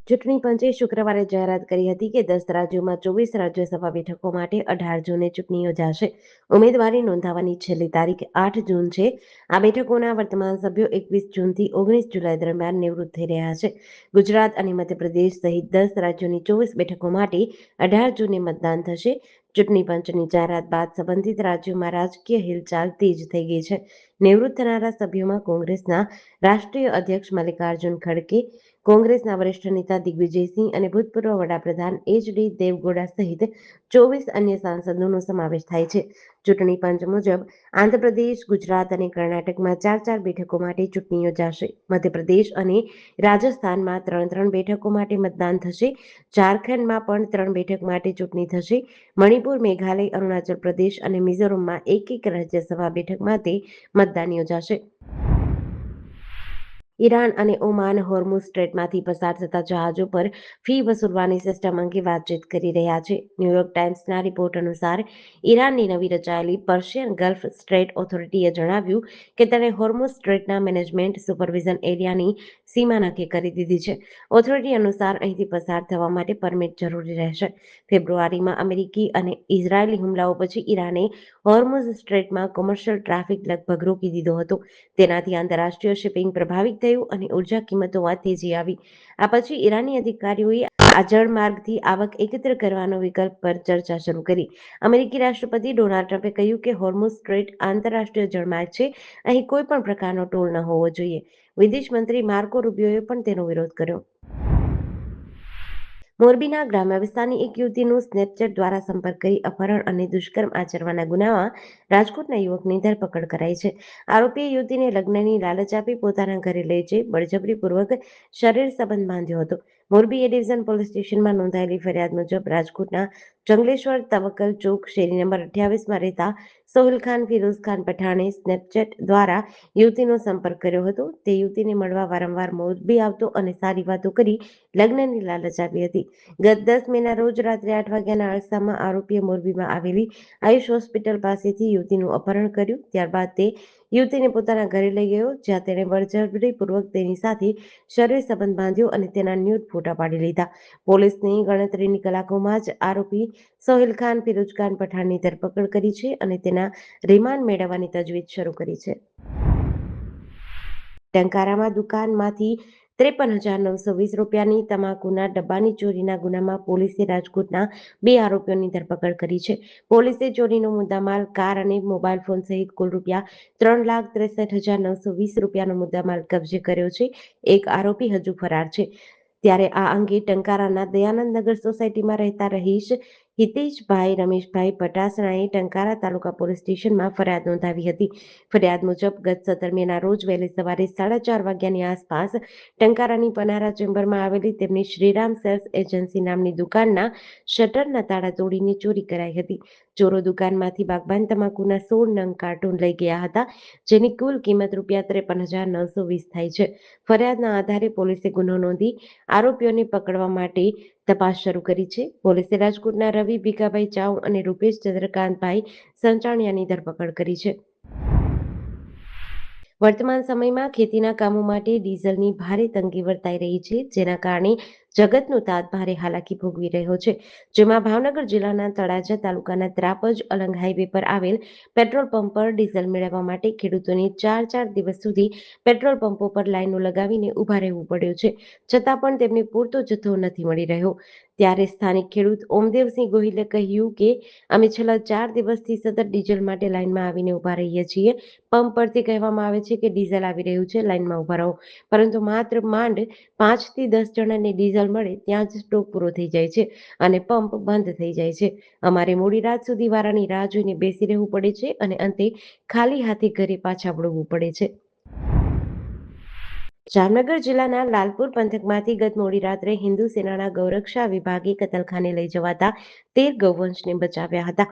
ચૂંટણી પંચે શુક્રવારે જાહેરાત કરી હતી કે 10 રાજ્યોમાં 24 રાજ્યસભા બેઠકો માટે 18 જૂને ચૂંટણી યોજાશે. ઉમેદવારી નોંધાવવાની છેલ્લી તારીખ 8 જૂન છે. આ બેઠકોના વર્તમાન સભ્યો 21 જૂનથી 19 જુલાઈ દરમિયાન નિવૃત્ત થઈ રહ્યા છે. ગુજરાત અને મધ્યપ્રદેશ સહિત 10 રાજ્યોની 24 બેઠકો માટે 18 જૂને મતદાન થશે. ચૂંટણી પંચની જાહેરાત બાદ સંબંધિત રાજ્યોમાં રાજકીય હિલચાલ તેજ થઈ ગઈ છે. નિવૃત્ત થનારા સભ્યોમાં કોંગ્રેસના રાષ્ટ્રીય અધ્યક્ષ મલ્લિકાર્જુન ખડગે, કોંગ્રેસના વરિષ્ઠ નેતા દિગ્વિજયસિંહ અને ભૂતપૂર્વ વડાપ્રધાન એચ.ડી. દેવગૌડા સહિત 24 અન્ય સાંસદોનો સમાવેશ થાય છે. ચૂંટણી પંચ મુજબ આંધ્રપ્રદેશ, ગુજરાત અને કર્ણાટકમાં 4 બેઠકો માટે ચૂંટણી યોજાશે. મધ્યપ્રદેશ અને રાજસ્થાનમાં 3 બેઠકો માટે મતદાન થશે. ઝારખંડમાં પણ 3 બેઠક માટે ચૂંટણી થશે. મણિપુર, મેઘાલય, અરુણાચલ પ્રદેશ અને મિઝોરમમાં એક રાજ્યસભા બેઠક માટે મતદાન યોજાશે. ઈરાન અને ઓમાન હોર્મુઝ સ્ટ્રેટમાંથી પસાર થતા જહાજો પર ફી વસૂલવાની સિસ્ટમ અંગે વાતચીત કરી રહ્યા છે. ન્યૂયોર્ક ટાઈમ્સના રિપોર્ટ અનુસાર ઈરાનની નવી રચાયેલી પર્શિયન ગલ્ફ સ્ટ્રેટ ઓથોરિટીએ જણાવ્યું કે તેણે હોર્મુઝ સ્ટ્રેટના મેનેજમેન્ટ સુપરવિઝન એરિયાની સીમા નક્કી કરી દીધી છે. ઓથોરિટી અનુસાર અહીંથી પસાર થવા માટે પરમિટ જરૂરી રહેશે. ફેબ્રુઆરીમાં અમેરિકી અને ઇઝરાયેલી હુમલાઓ પછી ઈરાને હોર્મુઝ સ્ટ્રેટમાં કોમર્શિયલ ટ્રાફિક લગભગ રોકી દીધો હતો. તેનાથી આંતરરાષ્ટ્રીય શિપિંગ પ્રભાવિત થયું અને ઉર્જા કિંમતોમાં તેજી આવી. આ પછી ઈરાની અધિકારીઓએ આ જળમાર્ગથી આવક એકત્ર કરવાનો વિકલ્પ પર ચર્ચા શરૂ કરી. અમેરિકી રાષ્ટ્રપતિ ડોનાલ્ડ ટ્રમ્પે કહ્યું કે હોર્મુઝ સ્ટ્રેટ આંતરરાષ્ટ્રીય જળમાર્ગ છે. અહીં કોઈ પણ પ્રકારનો ટોલ ન હોવો જોઈએ. વિદેશ મંત્રી માર્કો રૂબિયોએ પણ તેનો વિરોધ કર્યો. મોરબીના ગ્રામ્ય વિસ્તારની એક યુવતીનું સ્નેપચેટ દ્વારા સંપર્ક કરી અપહરણ અને દુષ્કર્મ આચરવાના ગુનામાં રાજકોટના યુવકની ધરપકડ કરાઈ છે. આરોપીએ યુવતીને લગ્નની લાલચ આપી પોતાના ઘરે લઈ જઈ બળજબરીપૂર્વક શરીર સંબંધ બાંધ્યો હતો. મોરબી એ ડિવિઝન પોલીસ સ્ટેશનમાં નોંધાયેલી ફરિયાદ મુજબ રાજકોટના જંગલેશ્વર તવક્કલ ચોક શેરી નંબર 28માં રહેતા સોહેલ ખાન ફિરોઝ ખાન પઠાણે સ્નેપચેટ દ્વારા યુવતીનો સંપર્ક કર્યો હતો. તે યુવતીને મળવા વારંવાર મોરબી આવતો અને સારી વાતો કરી લગ્નની લાલચ આપી હતી. ગત 10 મેના રોજ રાત્રે 8 વાગ્યાના અરસામાં આરોપીએ મોરબીમાં આવેલી આયુષ હોસ્પિટલ પાસેથી યુવતીનું અપહરણ કર્યું. ત્યારબાદ તે યુવતીને પોતાના ઘરે લઈ ગયો, જ્યાં તેણે બળજબરીપૂર્વક તેની સાથે શરીર સંબંધ બાંધ્યો અને તેના ન્યૂડ ફોટા પાડી લીધા. પોલીસની ગણતરીની કલાકોમાં જ આરોપી સોહેલ ખાન ફિરોઝ ખાન પઠાણની ધરપકડ કરી છે અને તેના રિમાન્ડ મેળવવાની તજવીજ શરૂ કરી છે. ટંકારામાં દુકાનમાંથી 53,920 રૂપિયાની તમાકુના ડબ્બાની ચોરીના ગુનામાં પોલીસે રાજકોટના 2 આરોપીઓની ધરપકડ કરી છે. પોલીસે ચોરીનો મુદ્દામાલ, કાર અને મોબાઈલ ફોન સહિત કુલ રૂપિયા 3,63,920 રૂપિયાનો મુદ્દામાલ કબજે કર્યો છે. એક આરોપી હજુ ફરાર છે. ત્યારે આ અંગે ટંકારાના દયાનંદ નગર સોસાયટીમાં રહેતા રહીશ હિતેશભાઈ રમેશભાઈ પટાસણાએ ટંકારા તાલુકા પોલીસ સ્ટેશનમાં ફરિયાદ નોંધાવી હતી. ફરિયાદ મુજબ ગત 17 મેના રોજ વહેલી સવારે 4:30 વાગ્યાની આસપાસ ટંકારાની પનારા ચેમ્બરમાં આવેલી તેમની શ્રીરામ સેલ્સ એજન્સી નામની દુકાનના શટરના તાળા તોડીને ચોરી કરાઈ હતી. ચોરો દુકાનમાંથી બાગબાન તમાકુના 16 નંગ કાર્ટૂન લઈ ગયા હતા, જેની કુલ કિંમત રૂપિયા 53,920 થાય છે. ફરિયાદના આધારે પોલીસે ગુનો નોંધી આરોપીઓને પકડવા માટે તપાસ શરૂ કરી છે. પોલીસે રાજકોટના રવિ ભીખાભાઈ ચાવ અને રૂપેશ ચંદ્રકાંતભાઈ સંચાણિયાની ધરપકડ કરી છે. વર્તમાન સમયમાં ખેતીના કામો માટે ડીઝલની ભારે તંગી વર્તાઈ રહી છે, જેના કારણે જગતનો તાત ભારે હાલાકી ભોગવી રહ્યો છે. જેમાં ભાવનગર જિલ્લાના તળાજા તાલુકાના ત્રાપજ અલંગ હાઈવે પર આવેલ પેટ્રોલ પંપ પર ડીઝલ મેળવવા માટે ખેડૂતોને 4 દિવસ સુધી પેટ્રોલ પંપો પર લાઈનો લગાવીને ઊભા રહેવું પડ્યું છે. છતાં પણ તેમને પૂરતો જથ્થો નથી મળી રહ્યો. ત્યારે સ્થાનિક ખેડૂત ઓમદેવસિંહ ગોહિલે કહ્યું કે અમે છેલ્લા 4 દિવસથી સતત ડીઝલ માટે લાઈનમાં આવીને ઊભા રહીએ છીએ. પંપ પરથી કહેવામાં આવે છે કે ડીઝલ આવી રહ્યું છે, લાઈનમાં ઊભા રહો, પરંતુ માત્ર માંડ 5 થી 10 જણાને ડીઝલ મળે ત્યાં જ સ્ટોક પૂરો થઈ જાય છે અને પંપ બંધ થઈ જાય છે. અમારે મોડી રાત સુધી વારાની રાહ જોઈને બેસી રહેવું પડે છે અને અંતે ખાલી હાથે ઘરે પાછા વળવું પડે છે. જામનગર જિલ્લાના લાલપુર પંથકમાંથી ગત મોડી રાત્રે હિન્દુ સેનાના ગૌરક્ષા વિભાગે કતલખાને લઈ જવાતા 13 ગૌવંશને બચાવ્યા હતા.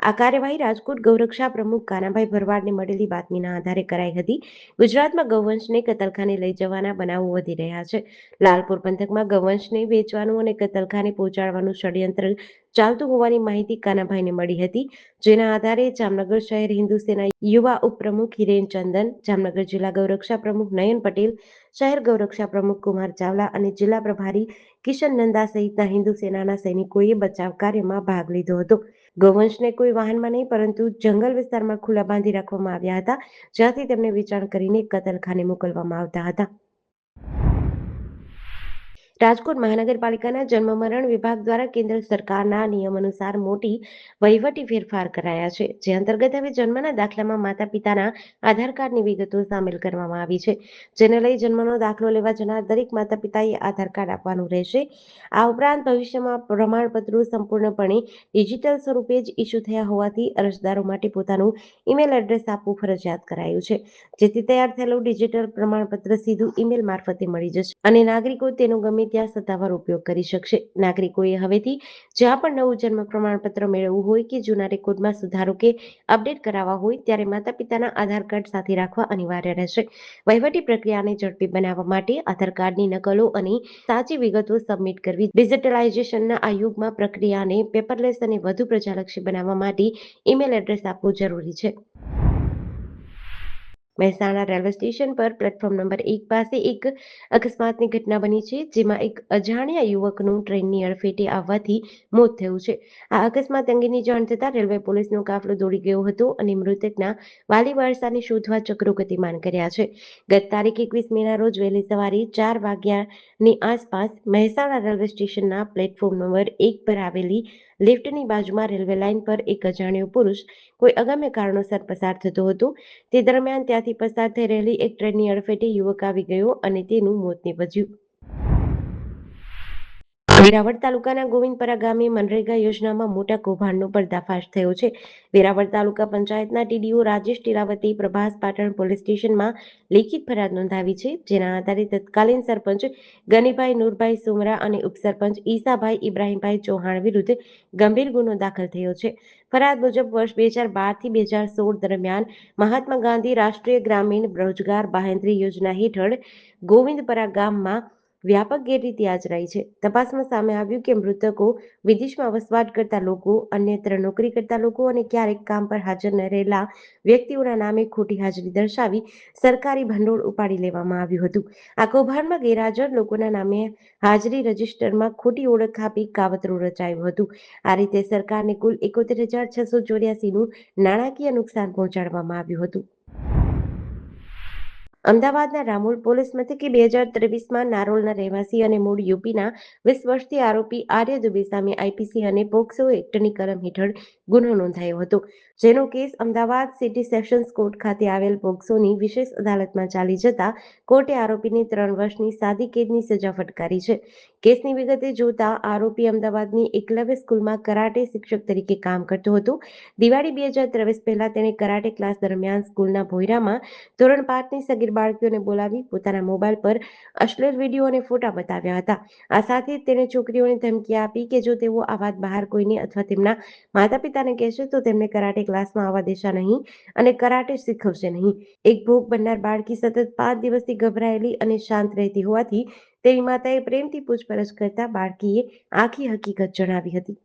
આ કાર્યવાહી રાજકોટ ગૌરક્ષા પ્રમુખ કાનાભાઈ ભરવાડને મળેલી બાતમીના આધારે કરાઈ હતી. ગુજરાતમાં ગૌવંશને કતલખાને લઈ જવાના બનાવો વધી રહ્યા છે. લાલપુર પંથકમાં ગૌવંશને વેચવાનું અને કતલખાને પહોંચાડવાનું ષડયંત્ર ચાલતું હોવાની માહિતી કાનાભાઈને મળી હતી. જેના આધારે જામનગર શહેર હિન્દુ સેના યુવા ઉપપ્રમુખ હિરેન ચંદન, જામનગર જિલ્લા ગૌરક્ષા પ્રમુખ નયન પટેલ, શહેર ગૌરક્ષા પ્રમુખ કુમાર ચાવલા અને જિલ્લા પ્રભારી કિશન નંદા સહિતના હિન્દુ સેનાના સૈનિકોએ બચાવ કાર્યમાં ભાગ લીધો હતો. ગૌવંશને કોઈ વાહનમાં નહીં પરંતુ જંગલ વિસ્તારમાં ખુલ્લા બાંધી રાખવામાં આવ્યા હતા, જ્યાંથી તેમને વેચાણ કરીને કતલખાને મોકલવામાં આવતા હતા. રાજકોટ મહાનગરપાલિકાના જન્મ મરણ વિભાગ દ્વારા કેન્દ્ર સરકારના નિયમ અનુસાર મોટી વહીવટી ફેરફાર કરાયા છે, જે અંતર્ગત હવે જન્મના દાખલામાં માતા પિતાના આધાર કાર્ડની વિગતો સામેલ કરવામાં આવી છે, જેને લઈ જન્મનો દાખલો લેવા જનાર દરેક માતા પિતાએ આધાર કાર્ડ આપવાનું રહેશે. આ ઉપરાંત ભવિષ્યમાં પ્રમાણપત્રો સંપૂર્ણપણે ડિજિટલ સ્વરૂપે જ ઇસ્યુ થયા હોવાથી અરજદારો માટે પોતાનું ઈમેલ એડ્રેસ આપવું ફરજિયાત કરાયું છે, જેથી તૈયાર થયેલું ડિજિટલ પ્રમાણપત્ર સીધું ઈમેલ મારફતે મળી જશે અને નાગરિકો તેનો ગમે ત્યાં સત્તાવાર ઉપયોગ કરી શકશે. નાગરિકોએ હવેથી જ્યાં પણ નવું જન્મ પ્રમાણપત્ર મેળવવું હોય કે જૂના રેકોર્ડમાં સુધારો કે અપડેટ કરાવવા હોય ત્યારે માતા પિતાના આધાર કાર્ડ સાથે રાખવા અનિવાર્ય રહેશે. વહીવટી પ્રક્રિયાને ઝડપી બનાવવા માટે આધાર કાર્ડની નકલો અને સાચી વિગતો સબમિટ કરવી, ડિજિટલાઇઝેશનના આ યુગમાં પ્રક્રિયાને પેપરલેસ અને વધુ પ્રજાલક્ષી બનાવવા માટે ઈમેલ એડ્રેસ આપવું જરૂરી છે. મહેસાણા રેલવે સ્ટેશન પર પ્લેટફોર્મ નંબર 1 પાસે એક અકસ્માતની ઘટના બની છે, જેમાં એક અજાણ્યા યુવકનું ટ્રેનની અડફેટે આવવાથી મોત થયું છે. આ અકસ્માત અંગેની જાણ થતાં રેલવે પોલીસનો કાફલો દોડી ગયો હતો અને મૃતકના વાલી વારસાને શોધવા ચક્રો ગતિમાન કર્યા છે. ગત તારીખ 21 મેના રોજ વહેલી સવારે 4 વાગ્યાની આસપાસ મહેસાણા રેલવે સ્ટેશનના પ્લેટફોર્મ નંબર 1 પર આવેલી લિફ્ટની બાજુમાં રેલવે લાઇન પર એક અજાણ્યો પુરુષ કોઈ અગમ્ય કારણોસર પસાર થતો હતો. તે દરમિયાન ત્યાંથી પસાર થઈ રહેલી એક ટ્રેનની અડફેટે યુવક આવી ગયો અને તેનું મોત નીપજ્યું. વેરાવળ તાલુકાના ગોવિંદપરા ગામે મનરેગા યોજનામાં મોટા કૌભાંડનો પર્દાફાશ થયો છે. વેરાવળ તાલુકા પંચાયતના ટીડીઓ રાજેશ ટીલાવતે પ્રભાસ પાટણ પોલીસ સ્ટેશનમાં લેખિત ફરિયાદ નોંધાવી છે, જેના આધારે તત્કાલીન સરપંચ ગનીભાઈ નૂરભાઈ સુમરા અને ઉપસરપંચ ઈસાભાઈ ઇબ્રાહીમભાઈ ચૌહાણ વિરુદ્ધ ગંભીર ગુનો દાખલ થયો છે. ફરિયાદ મુજબ વર્ષ 2012 થી 2016 દરમિયાન મહાત્મા ગાંધી રાષ્ટ્રીય ગ્રામીણ રોજગાર બાહેંધરી યોજના હેઠળ ગોવિંદપરા ગામમાં વ્યાપક ગેરરીતિ આચરાઈ છે. તપાસમાં સામે આવ્યું કે મૃતકો વિદેશમાં વસવાટ કરતા લોકો, અન્યત્ર નોકરી કરતા લોકો અને ક્યારેક કામ પર હાજર ન રહેલા વ્યક્તિઓના નામે ખોટી હાજરી દર્શાવી સરકારી ભંડોળ ઉપાડી લેવામાં આવ્યું હતું. આ કૌભાંડમાં ગેરહાજર લોકોના નામે હાજરી રજીસ્ટરમાં ખોટી ઓળખ આપી કાવતરું રચાયું હતું. આ રીતે સરકારને કુલ 71,684નું નાણાકીય નુકસાન પહોંચાડવામાં આવ્યું હતું. અમદાવાદના રામોલ પોલીસ મથકે 2023માં નારોલના રહેવાસી અને મૂળ યુપીના 20 વર્ષથી આરોપી આર્ય દુબે સામે આઈપીસી અને પોક્સો એક્ટની કલમ હેઠળ ગુનો નોંધાયો હતો, જેનો case Ahmedabad city sessions court ખાતે આવેલ પોક્સોની વિશેષ અદાલતમાં ચાલી જતા કોર્ટે આરોપીને 3 વર્ષની સાદી કેદની સજા ફટકારી છે. કેસની વિગતે જોતા આરોપી અમદાવાદની એકલવ્ય સ્કૂલમાં કરાટે શિક્ષક તરીકે કામ કરતો હતો. દિવાળી 2023 પહેલા તેણે કરાટે ક્લાસ દરમિયાન સ્કૂલના ભોંયરામાં ધોરણ 5ની સગીર બાળકીઓને બોલાવી પોતાના મોબાઈલ પર અશ્લીલ વિડીયો અને ફોટા બતાવ્યા હતા. આ સાથે તેણે છોકરીઓને ધમકી આપી કે જો તેઓ આ વાત બહાર કોઈને અથવા તેમના માતા પિતાને કહેશે તો તેમને કરાટે ક્લાસમાં આવવા દેશે નહીં અને કરાટે શીખવશે નહીં. એક ભોગ બનનાર બાળકી સતત 5 દિવસથી ગભરાયેલી અને શાંત રહેતી હોવાથી તેની માતાએ પ્રેમથી પૂછપરછ કરતા બાળકીએ આખી હકીકત જણાવી હતી.